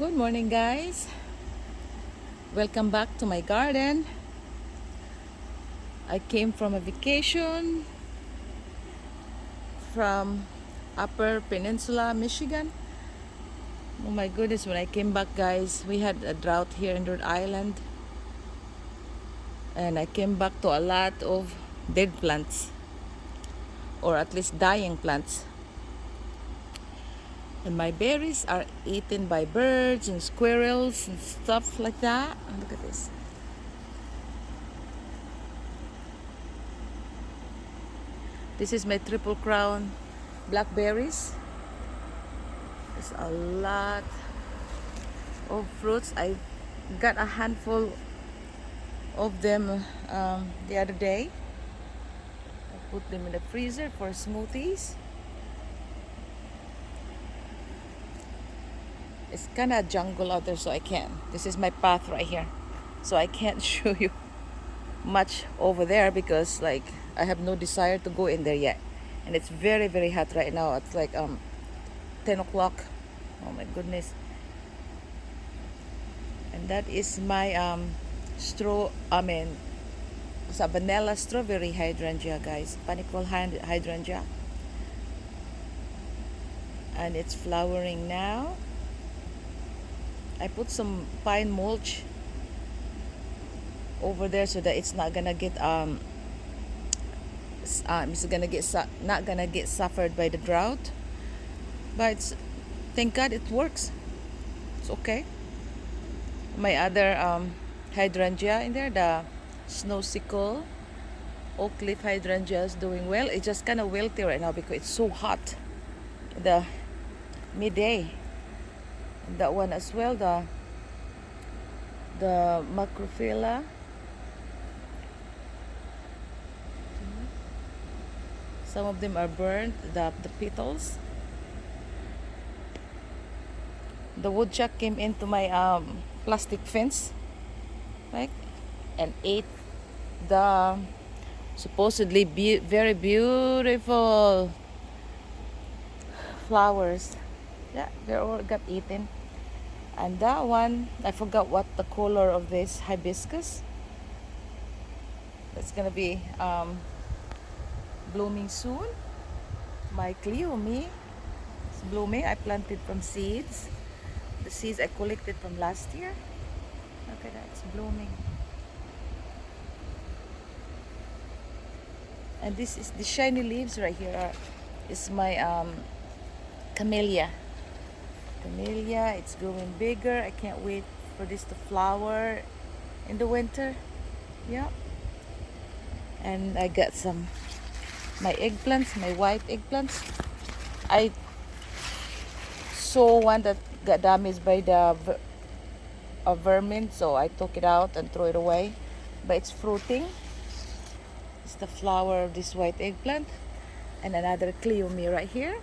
Good morning, guys. Welcome back to my garden. I came from a vacation from Upper Peninsula, Michigan. Oh my goodness, when I came back, guys, we had a drought here in Rhode Island. And I came back to a lot of dead plants, or at least dying plants. And my berries are eaten by birds and squirrels and stuff like that. Oh, look at this. This is my triple crown blackberries. There's a lot of fruits. I got a handful of them the other day. I put them in the freezer for smoothies. It's kind of jungle out there, so I can't. This is my path right here, so I can't show you much over there because like I have no desire to go in there yet, and it's very very hot right now. It's like 10 o'clock. Oh my goodness. And that is my it's a vanilla strawberry hydrangea, guys. Panicle hydrangea, and it's flowering now. I put some pine mulch over there so that it's not gonna get not gonna get suffered by the drought. But thank God it works. It's okay. My other hydrangea in there, the snow sickle oak leaf hydrangea, is doing well. It's just kind of wilty right now because it's so hot in the midday. And that one as well, the macrophylla. Some of them are burnt, the petals. The woodchuck came into my plastic fence, right, and ate the supposedly very beautiful flowers. Yeah, they all got eaten. And that one, I forgot what the color of this hibiscus. It's gonna be blooming soon. My cleome is blooming. I planted from seeds. The seeds I collected from last year. Look at that, it's blooming. And this is the shiny leaves right here. Is my camellia. Camellia, it's growing bigger. I can't wait for this to flower in the winter. Yeah. And I got my eggplants, my white eggplants. I saw one that got damaged by the vermin, so I took it out and threw it away. But it's fruiting. It's the flower of this white eggplant. And another cleome right here.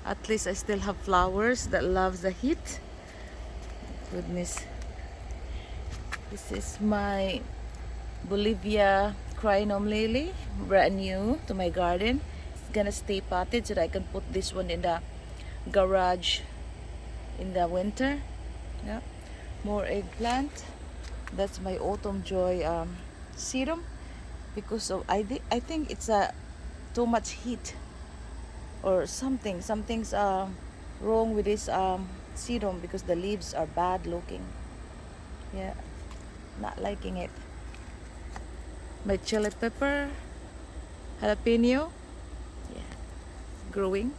At least I still have flowers that loves the heat. Goodness. This is my Bolivia crinum lily, brand new to my garden. It's gonna stay potted so that I can put this one in the garage in the winter. Yeah. More eggplant. That's my autumn joy serum, because of I think it's too much heat or something's wrong with this serum, because the leaves are bad looking. Yeah, not liking it. My chili pepper jalapeno, yeah, growing.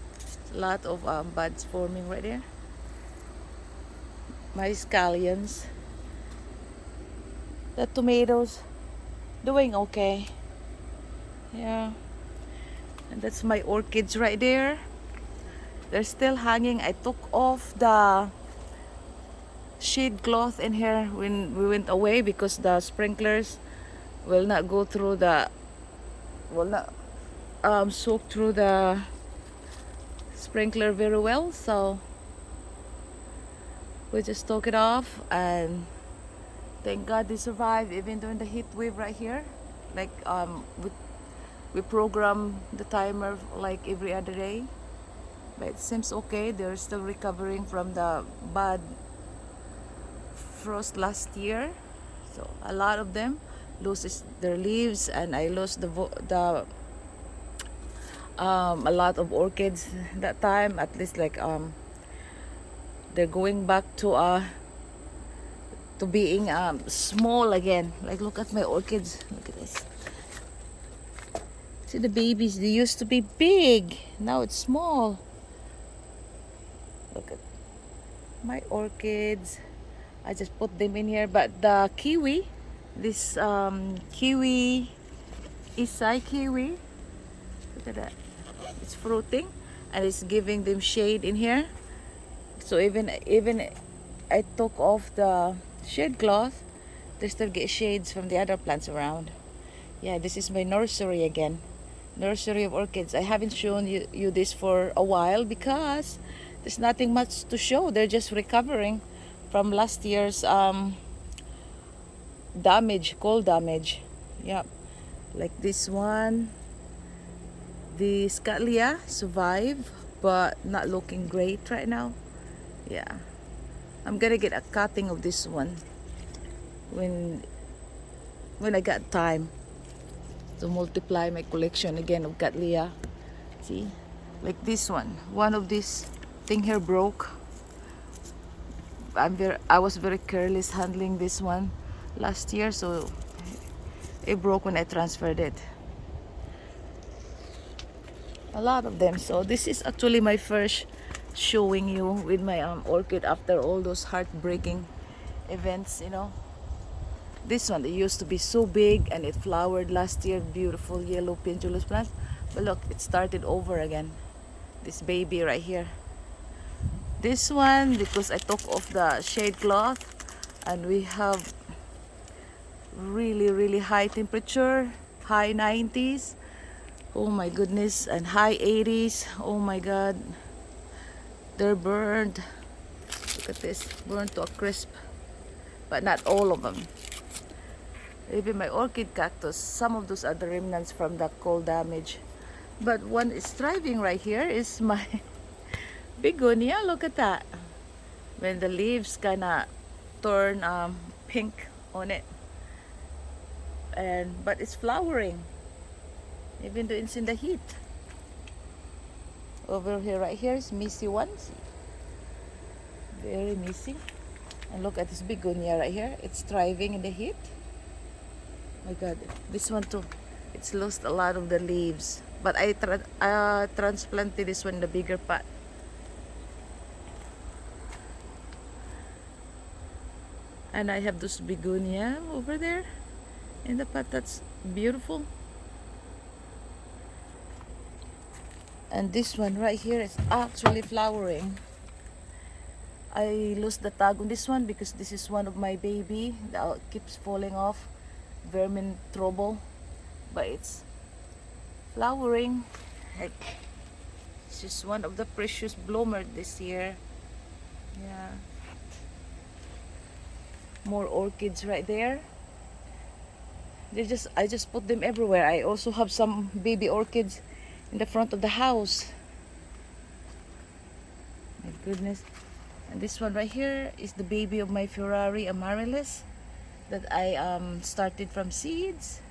A lot of buds forming right there. My scallions. The tomatoes doing okay. Yeah. And that's my orchids right there. They're still hanging. I took off the shade cloth in here when we went away because the sprinklers will not go through will not soak through the sprinkler very well. So we just took it off, and thank God they survived even during the heat wave right here. Like we program the timer like every other day. but it seems okay. They're still recovering from the bad frost last year. So a lot of them loses their leaves, and I lost a lot of orchids that time. At least like they're going back to being small again. Like, look at my orchids. Look at this. See the babies, they used to be big, now it's small. Look at my orchids. I just put them in here. But the kiwi, this kiwi, Isai kiwi, look at that, it's fruiting and it's giving them shade in here. So even I took off the shade cloth, they still get shades from the other plants around. Yeah, this is my nursery again. Nursery of orchids. I haven't shown you this for a while because there's nothing much to show. They're just recovering from last year's damage, cold damage. Yeah, like this one, the Scallia survive, but not looking great right now. Yeah, I'm gonna get a cutting of this one when I got time to multiply my collection again of Cattleya. See, like this one of these thing here broke. I was very careless handling this one last year, so it broke when I transferred it. A lot of them. So this is actually my first showing you with my orchid after all those heartbreaking events, you know. This one, it used to be so big and it flowered last year, beautiful yellow pendulous plant. But look, it started over again. This baby right here. This one, because I took off the shade cloth and we have really high temperature, high 90s. Oh my goodness, and high 80s. Oh my god. They're burned. Look at this, burned to a crisp. But not all of them. Even my orchid cactus, some of those are the remnants from the cold damage. But one is thriving right here is my begonia. Look at that. When the leaves kinda turn pink on it. But it's flowering. Even though it's in the heat. Over here, right here is missy ones. Very missy. And look at this begonia right here. It's thriving in the heat. My god, this one too, it's lost a lot of the leaves, but I transplanted this one in the bigger pot. And I have this begonia over there in the pot. That's beautiful. And this one right here is actually flowering. I lost the tag on this one because this is one of my baby that keeps falling off. Vermin trouble, but it's flowering. Heck, it's just one of the precious bloomers this year. Yeah, more orchids right there. I just put them everywhere. I also have some baby orchids in the front of the house. My goodness. And this one right here is the baby of my Ferrari amaryllis that I started from seeds.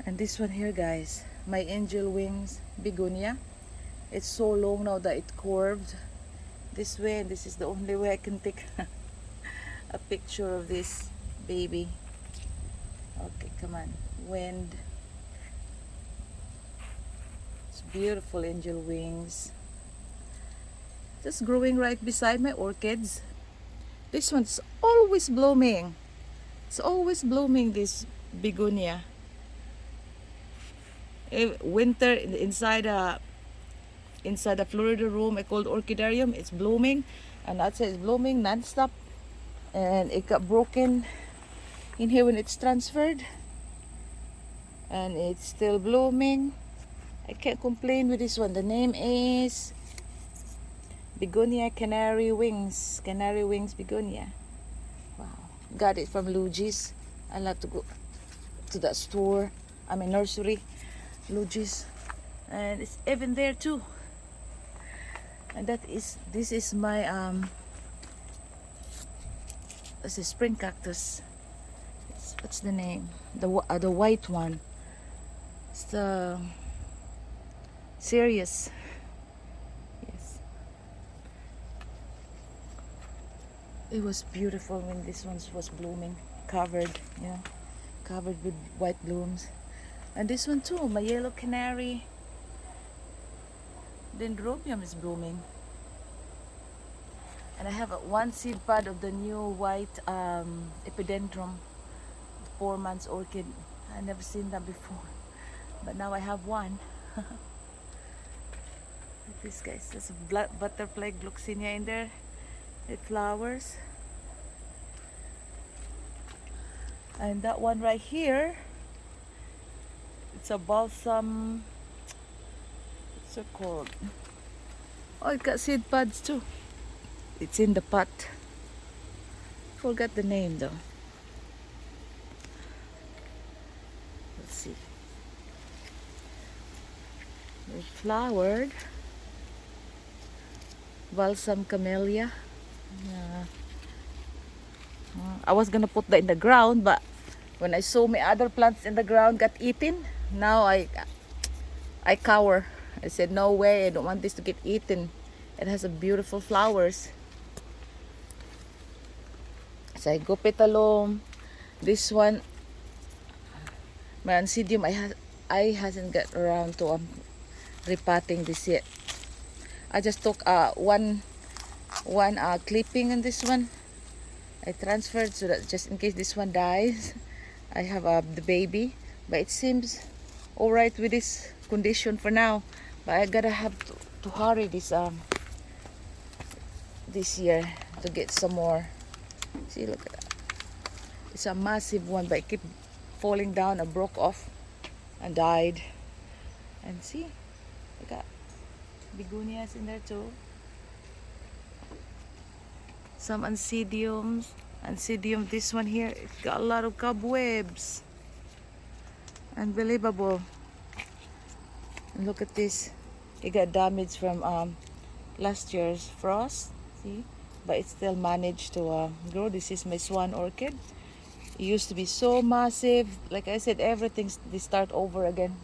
And this one here, guys, my angel wings begonia. It's so long now that it curved this way, and this is the only way I can take a picture of this baby. Okay, come on, wind. It's beautiful angel wings, just growing right beside my orchids. This one's always blooming. It's always blooming, this begonia. Winter inside a Florida room I called orchidarium, it's blooming, and outside it's blooming non-stop. And it got broken in here when it's transferred, and it's still blooming. I can't complain with this one. The name is Begonia Canary Wings Begonia. Wow, got it from Lugis. I'll have to go to that store, I mean nursery, Lugis. and it's even there too. And this is my this is spring cactus. What's the name? The white one. It's the Serious. Yes. It was beautiful when this one was blooming, covered, covered with white blooms. And this one too, my yellow canary dendrobium is blooming. And I have one seed pod of the new white epidendrum, 4 months orchid. I never seen that before, but now I have one. This guys, there's a black butterfly Glucena in there. It flowers. And that one right here, it's a balsam. What's it called? Oh, it got seed pods too. It's in the pot. Forgot the name though. Let's see. It flowered. Balsam camellia. I was gonna put that in the ground, but when I saw my other plants in the ground got eaten, now I cower. I said no way, I don't want this to get eaten. It has a beautiful flowers. So I go petalum. This one, my Oncidium, I hasn't got around to repotting this yet. I just took one clipping on this one. I transferred so that just in case this one dies, I have the baby. But it seems alright with this condition for now. But I gotta have to hurry this year to get some more. See, look at that. It's a massive one, but it kept falling down and broke off and died. And see, I got begonias in there too. Some Oncidiums. Oncidium, this one here, it's got a lot of cobwebs. Unbelievable. And look at this. It got damaged from last year's frost. See? But it still managed to grow. This is my swan orchid. It used to be so massive. Like I said, they start over again.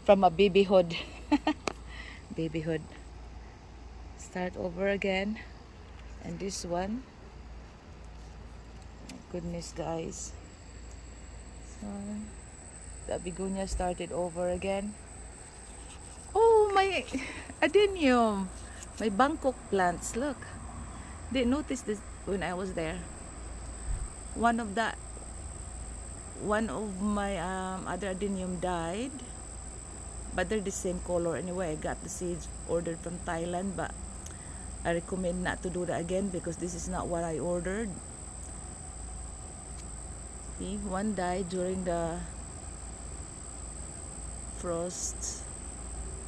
From a babyhood. Babyhood. Start over again. And this one, my goodness guys, so the begonia started over again. Oh, my Adenium, my Bangkok plants, look, didn't notice this when I was there. One of my other Adenium died, but they're the same color anyway. I got the seeds ordered from Thailand, but I recommend not to do that again because this is not what I ordered. See, one died during the frost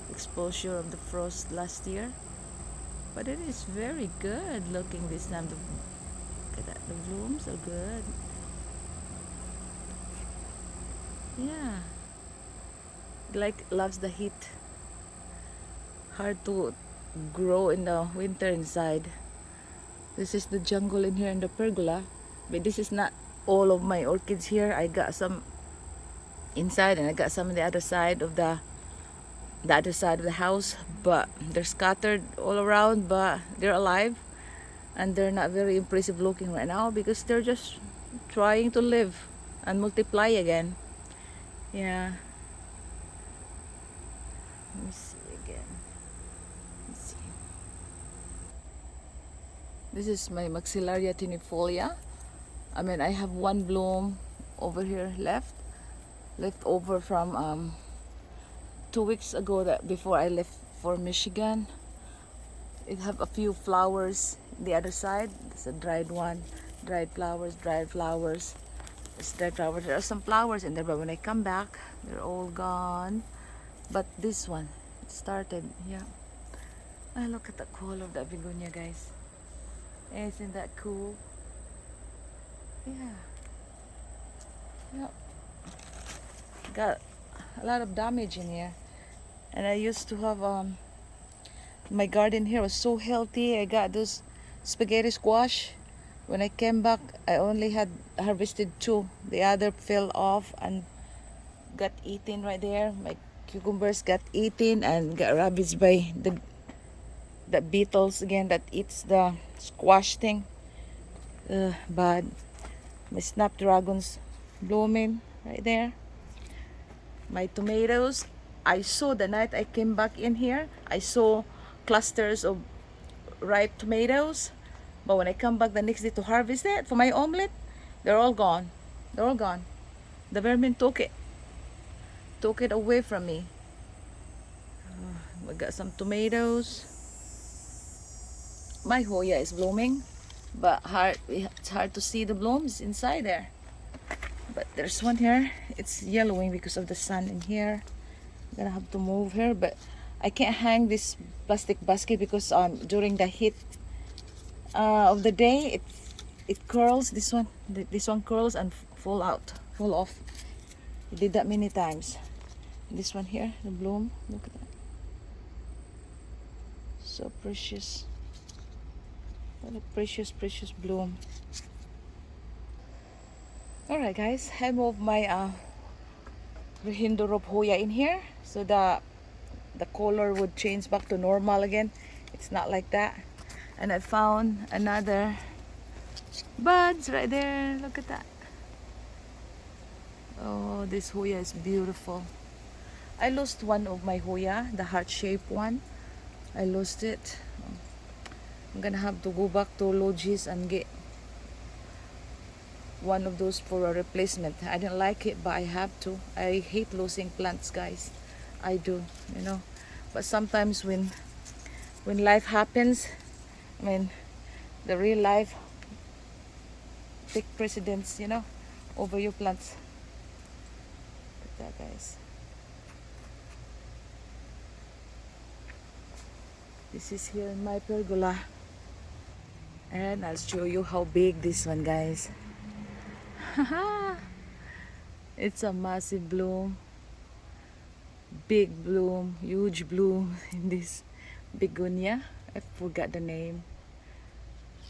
exposure of the frost last year, but it is very good looking this time. Look at that, the blooms are good. Yeah, like loves the heat. Hard to grow in the winter inside. This is the jungle in here in the pergola, but this is not all of my orchids here. I got some inside and I got some on the other side of the house, but they're scattered all around, but they're alive and they're not very impressive looking right now because they're just trying to live and multiply again. Yeah, let me see again. Let's see. This is my Maxillaria Tinifolia. I mean, I have one bloom over here left over from 2 weeks ago, that before I left for Michigan. It have a few flowers the other side. It's a dried one, dried flowers. It's dried flowers. There are some flowers in there, but when I come back, they're all gone. But this one, it started, yeah. Ah, look at the color of that begonia, guys. Isn't that cool? Yeah. Yep. Got a lot of damage in here. And I used to have my garden here was so healthy. I got those spaghetti squash. When I came back, I only had harvested 2. The other fell off and got eaten right there. My cucumbers got eaten and got ravaged by the beetles again that eats the squash thing. But my snapdragons blooming right there. My tomatoes, I saw the night I came back in here, I saw clusters of ripe tomatoes. But when I come back the next day to harvest it for my omelet, they're all gone. They're all gone. The vermin took it away from me. We got some tomatoes. My Hoya is blooming, but it's hard to see the blooms inside there. But there's one here. It's yellowing because of the sun in here. I'm gonna have to move her, but I can't hang this plastic basket because during the heat of the day it curls. This one curls and fall off. It did that many times. This one here, the bloom, look at that, so precious. What a precious bloom. Alright guys, I moved my Rehindorop Hoya in here so the color would change back to normal again. It's not like that. And I found another buds right there. Look at that. Oh, this Hoya is beautiful. I lost one of my Hoya, the heart-shaped one. I lost it. I'm gonna have to go back to Logis and get one of those for a replacement. I didn't like it, but I have to. I hate losing plants, guys. I do, you know. But sometimes when life happens, I mean, the real life take precedence, you know, over your plants. Look at that, guys. This is here in my pergola. And I'll show you how big this one, guys. It's a massive bloom. Big bloom, huge bloom in this begonia. I forgot the name.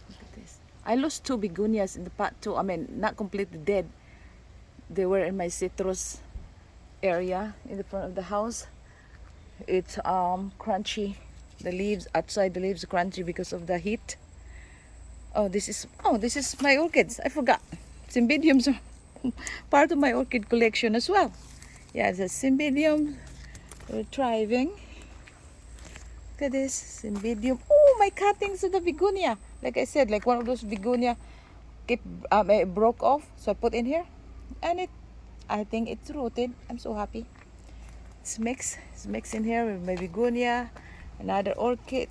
Look at this. I lost 2 begonias in the pot too. I mean, not completely dead. They were in my citrus area in the front of the house. It's crunchy. The leaves outside, the leaves are crunchy because of the heat. This is my orchids. I forgot. Cymbidiums are part of my orchid collection as well. Yeah, the Cymbidium thriving. Look at this Cymbidium. Oh, my cuttings of the begonia. Like I said, like one of those begonia it broke off, so I put in here, and I think it's rooted. I'm so happy. It's mixed in here with my begonia, another orchid.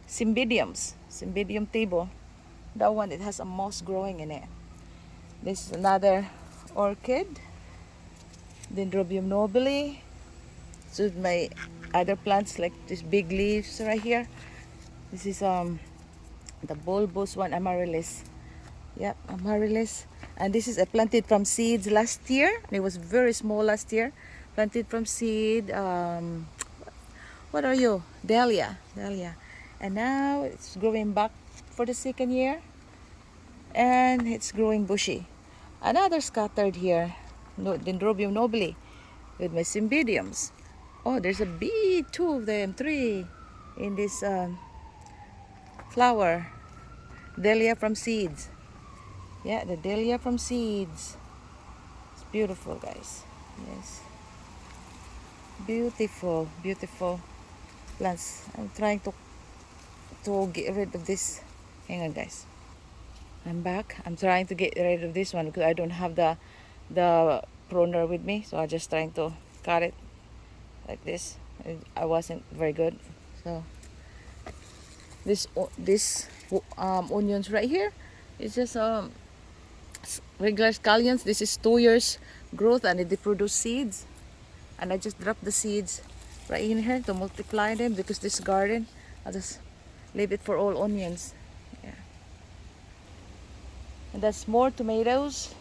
Cymbidiums, Cymbidium table. That one, it has a moss growing in it. This is another orchid, Dendrobium nobile. So my other plants, like these big leaves right here. This is the bulbous one, Amaryllis. Yep, Amaryllis. And this is I planted from seeds last year. It was very small last year. Planted from seed. What are you? Dahlia. And now it's growing back for the 2nd year. And it's growing bushy. Another scattered here, Dendrobium nobile, with my Cymbidiums. Oh, there's a bee, 2 of them, 3 in this flower. Dahlia from seeds. Yeah, the Dahlia from seeds. It's beautiful, guys. Yes. Beautiful plants. I'm trying to get rid of this. Hang on, guys. I'm back. I'm trying to get rid of this one because I don't have the pruner with me, so I'm just trying to cut it like this. I wasn't very good. So this onions right here is just regular scallions. This is 2 years growth and they produce seeds, and I just dropped the seeds right in here to multiply them because this garden, I'll just leave it for all onions. Yeah. And that's more tomatoes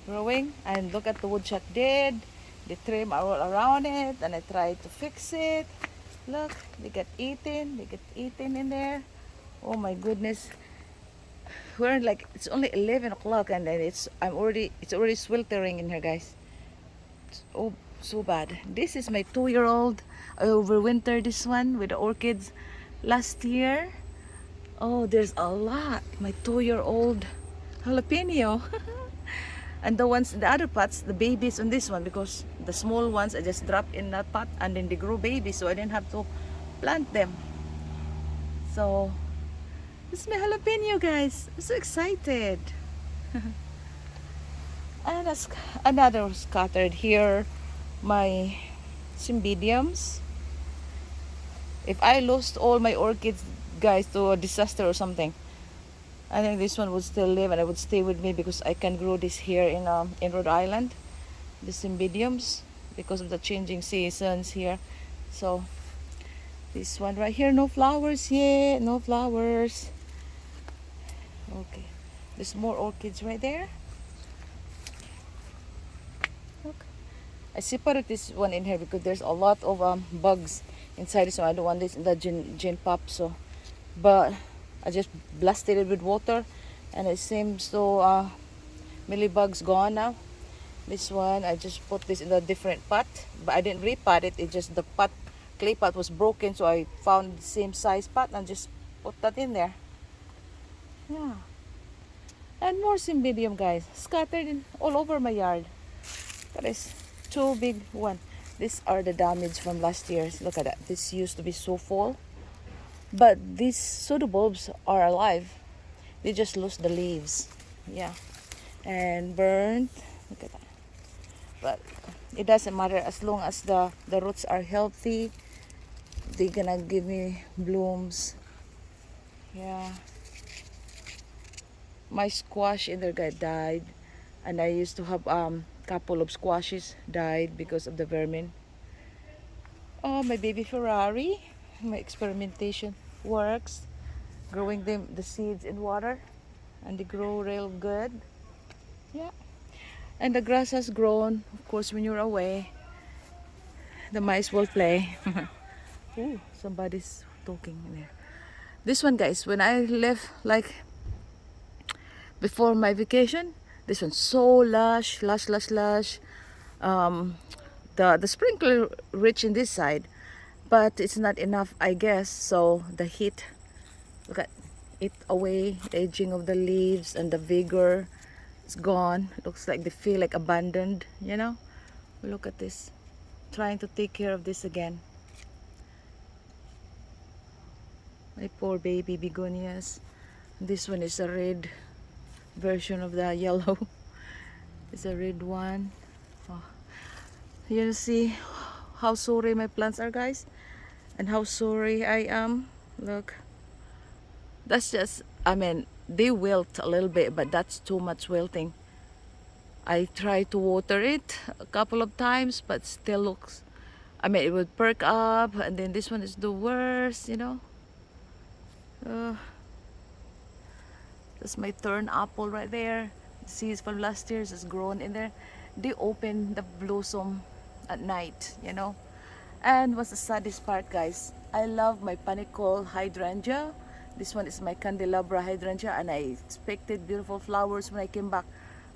growing. And look at the woodchuck dead. They trim all around it, and I tried to fix it. Look, they get eaten in there. Oh my goodness. We're like, it's only 11 o'clock and then it's already sweltering in here, guys. It's, oh, so bad. This is my 2-year-old. I overwintered this one with the orchids last year. Oh, there's a lot. My 2-year-old jalapeno. And the other pots, the babies on this one, because the small ones I just drop in that pot and then they grow babies, so I didn't have to plant them. So this is my jalapeno, guys. I'm so excited. And another scattered here, my Cymbidiums. If I lost all my orchids, guys, to a disaster or something, I think this one would still live and it would stay with me because I can grow this here in Rhode Island, the Cymbidiums, because of the changing seasons here. So this one right here, no flowers yet, no flowers. Okay, there's more orchids right there. Look, I separate this one in here because there's a lot of bugs inside this one. I don't want this in the gin pop, so but I just blasted it with water and it seems to mealybugs gone now. This one I just put this in a different pot, but I didn't repot it. It just the clay pot was broken, so I found the same size pot and just put that in there. Yeah, and more Cymbidium, guys, scattered all over my yard. That is two big one. These are the damage from last year's. Look at that. This used to be so full, but these pseudobulbs are alive. They just lost the leaves. Yeah, and burnt. Look at that. But it doesn't matter as long as the roots are healthy. They're gonna give me blooms. Yeah, my squash in there died, and I used to have couple of squashes died because of the vermin. Oh, my baby Ferrari. My experimentation works, growing the seeds in water, and they grow real good. Yeah, and the grass has grown. Of course, when you're away, the mice will play. Ooh, somebody's talking in there. This one, guys, when I left like before my vacation, this one's so lush. Um, the sprinkler rich in this side, but it's not enough, I guess. So the heat, look at it away, the aging of the leaves and the vigor is gone. It looks like they feel like abandoned, you know. Look at this, trying to take care of this again. My poor baby begonias. This one is a red version of the yellow. It's a red one. Oh. You see how sorry my plants are, guys, and how sorry I am. Look, that's just, I mean, they wilt a little bit, but that's too much wilting. I tried to water it a couple of times, but still looks, I mean, it would perk up, and then this one is the worst, you know. That's my thorn apple right there. The seeds from last year has grown in there. They open the blossom at night, you know. And what's the saddest part, guys? I love my panicle hydrangea. This one is my Candelabra Hydrangea, and I expected beautiful flowers when I came back.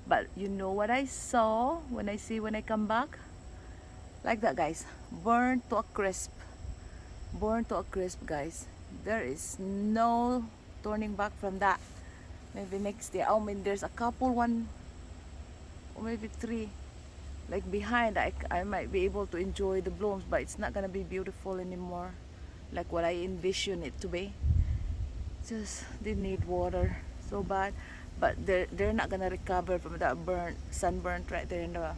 But you know what I saw when I come back? Like that, guys. Burnt to a crisp. Burnt to a crisp, guys. There is no turning back from that. Maybe next year. I mean, there's a couple, one or maybe three, like behind. I might be able to enjoy the blooms, but it's not gonna be beautiful anymore, like what I envision it to be. Just they need water so bad, but they're not gonna recover from that sunburnt right there in the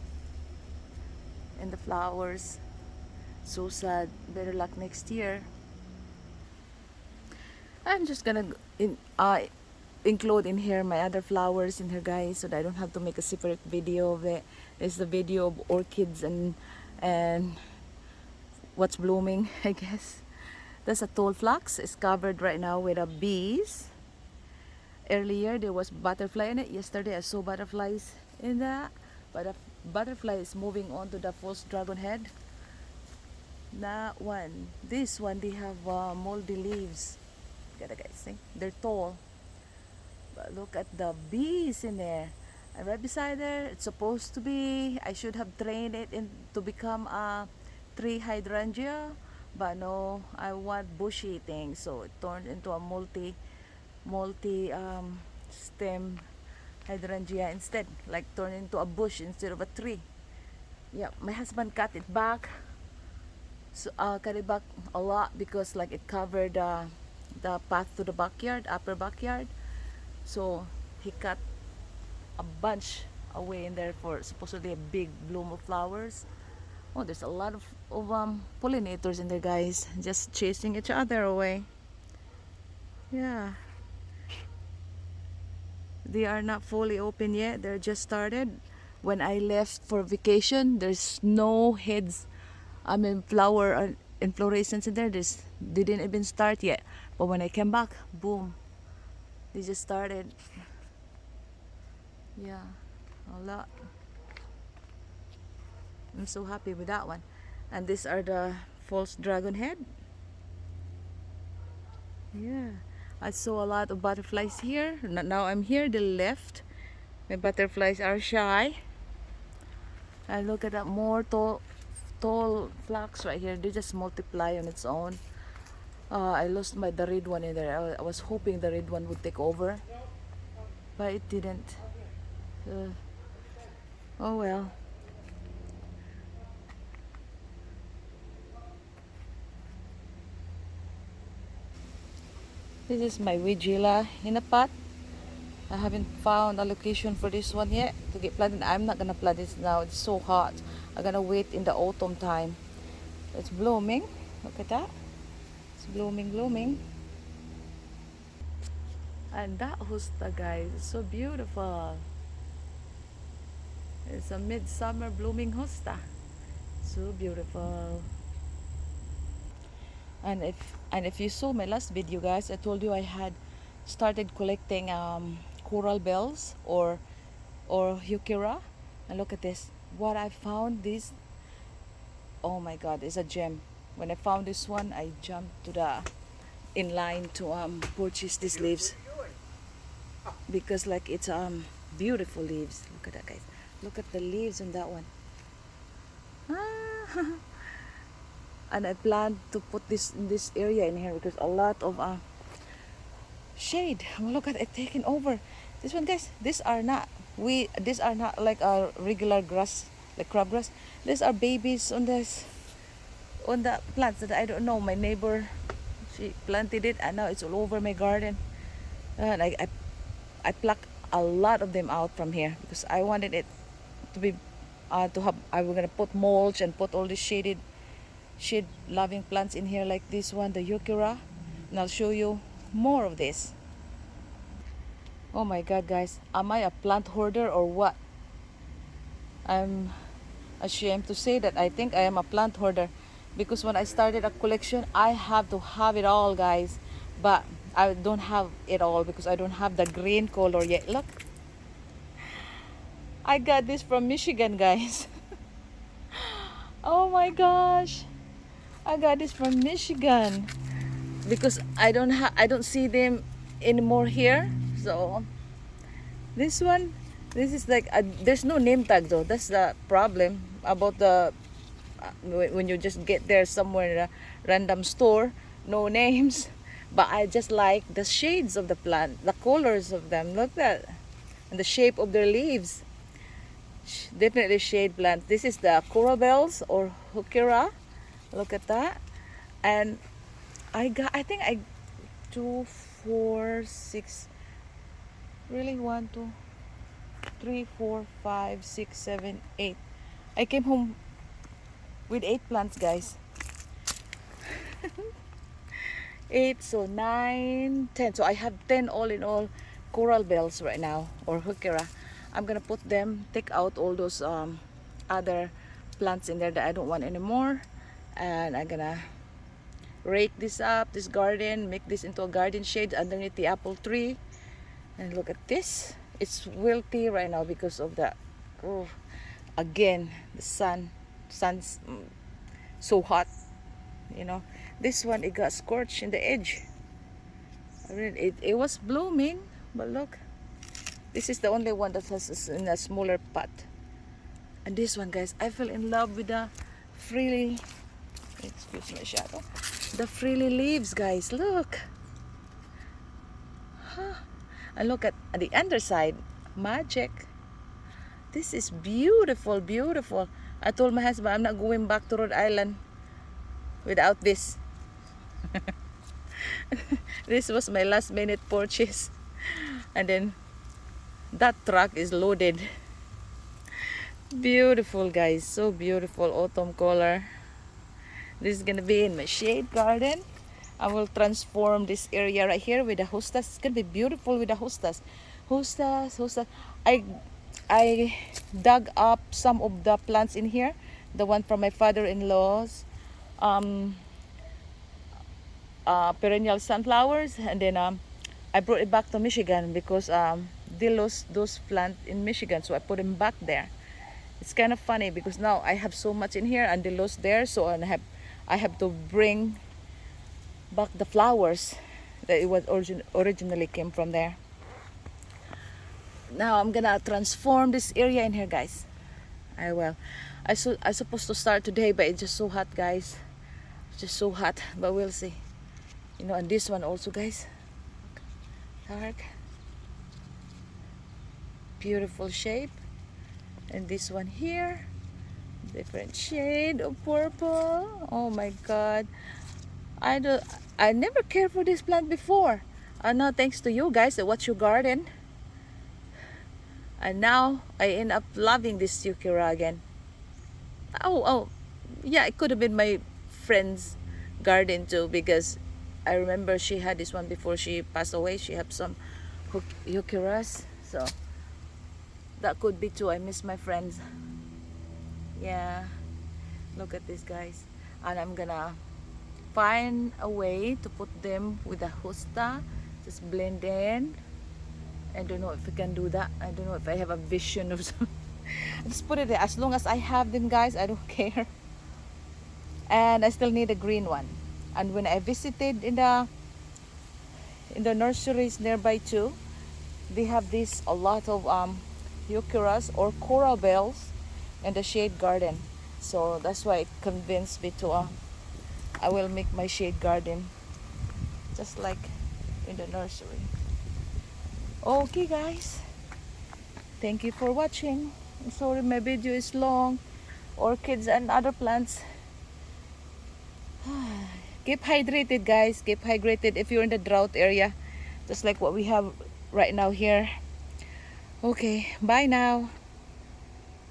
flowers. So sad. Better luck next year. I'm just gonna include in here my other flowers in here, guys, so that I don't have to make a separate video of it. It's the video of orchids and what's blooming, I guess. That's a tall flax. It's covered right now with bees. Earlier there was butterfly in it. Yesterday I saw butterflies in that, but butterfly is moving on to the false dragon head. That one. This one, they have moldy leaves. Look at the guys, see? They're tall. But look at the bees in there. And right beside there, it's supposed to be, I should have trained it to become a tree hydrangea. But no, I want bushy things. So it turned into a multi stem hydrangea instead. Like turned into a bush instead of a tree. Yeah, my husband cut it back. So cut it back a lot because like it covered the path to the backyard, upper backyard. So he cut a bunch away in there for supposedly a big bloom of flowers. Oh, there's a lot of pollinators in there, guys, just chasing each other away. Yeah, they are not fully open yet. They're just started. When I left for vacation, there's no heads. I mean, flower inflorescence in there. This didn't even start yet. But when I came back, boom, they just started. Yeah, a lot. I'm so happy with that one. And these are the false dragon head. Yeah, I saw a lot of butterflies here. Now I'm here, they left. My butterflies are shy. And look at that, more tall flax right here. They just multiply on its own. I lost the red one in there. I was hoping the red one would take over, but it didn't. Oh well. This is my Weigela in a pot. I haven't found a location for this one yet to get planted. I'm not gonna plant this now. It's so hot. I'm gonna wait in the autumn time. It's blooming. Look at that. It's blooming. And that Hosta, guys, is so beautiful. It's a midsummer blooming Hosta. So beautiful. And if you saw my last video, guys, I told you I had started collecting coral bells or heuchera. And look at this. What I found, this, oh my god, it's a gem. When I found this one, I jumped to the in line to purchase these leaves because like it's beautiful leaves. Look at that, guys. Look at the leaves on that one. And I plan to put this in this area in here because a lot of shade. Look at it taking over. This one, guys, these are not like a regular grass, like crabgrass. These are babies on the plants that I don't know. My neighbor, she planted it and now it's all over my garden. And I plucked a lot of them out from here because I wanted it to be to have. I was gonna put mulch and put all these shade loving plants in here like this one, the heuchera, and I'll show you more of this. Oh my god, guys, am I a plant hoarder or what? I'm ashamed to say that I think I am a plant hoarder because when I started a collection, I have to have it all, guys, but I don't have it all because I don't have the green color yet. Look, I got this from Michigan, guys. Oh my gosh, I got this from Michigan because I don't see them anymore here. So this one, this is like there's no name tag though. That's the problem about the when you just get there somewhere in a random store, no names. But I just like the shades of the plant, the colors of them. Look at that, and the shape of their leaves. Definitely shade plants. This is the coral bells or heuchera. Look at that. And I think 2, 4, 6, really 1, 2, 3, 4, 5, 6, 7, 8. I came home with 8 plants, guys. 8, so 9, 10. So I have 10 all in all coral bells right now or heuchera. I'm gonna put them, take out all those other plants in there that I don't want anymore, and I'm gonna rake this up, this garden, make this into a garden shade underneath the apple tree. And look at this, it's wilty right now because of that. Oh, again the sun's so hot, you know. This one, it got scorched in the edge. I mean, it was blooming, but look, this is the only one that has in a smaller pot. And this one, guys, I fell in love with the frilly, excuse my shadow, the frilly leaves, guys. Look, and look at the underside, magic. This is beautiful, beautiful. I told my husband I'm not going back to Rhode Island without this. This was my last minute purchase. And then that truck is loaded. Beautiful, guys, so beautiful autumn color. This is gonna be in my shade garden. I will transform this area right here with the hostas. It's gonna be beautiful with the hostas. Hostas. I dug up some of the plants in here, the one from my father-in-law's perennial sunflowers, and then I brought it back to Michigan because they lost those plants in Michigan, so I put them back there. It's kind of funny because now I have so much in here and they lost there, so I have to bring back the flowers that it was originally came from there. Now I'm gonna transform this area in here, guys. I will. I supposed to start today, but it's just so hot, guys. It's just so hot, but we'll see. You know, and this one also, guys. Dark. Beautiful shape. And this one here, different shade of purple. Oh my God. I never cared for this plant before. And now thanks to you guys that watch your garden. And now I end up loving this Euchera again. Oh, yeah, it could have been my friend's garden too, because I remember she had this one before she passed away. She had some Eucheras, so that could be too. I miss my friends. Yeah, look at this, guys. And I'm gonna find a way to put them with a hosta, just blend in. I don't know if I can do that. I don't know if I have a vision of some. Just put it there. As long as I have them, guys, I don't care. And I still need a green one. And when I visited in the nurseries nearby too, they have a lot of eucheras or coral bells in the shade garden. So that's why it convinced me to I will make my shade garden just like in the nursery. Okay, guys, thank you for watching. I'm sorry my video is long. Orchids and other plants. Keep hydrated, guys. Keep hydrated if you're in the drought area, just like what we have right now here. Okay, bye now.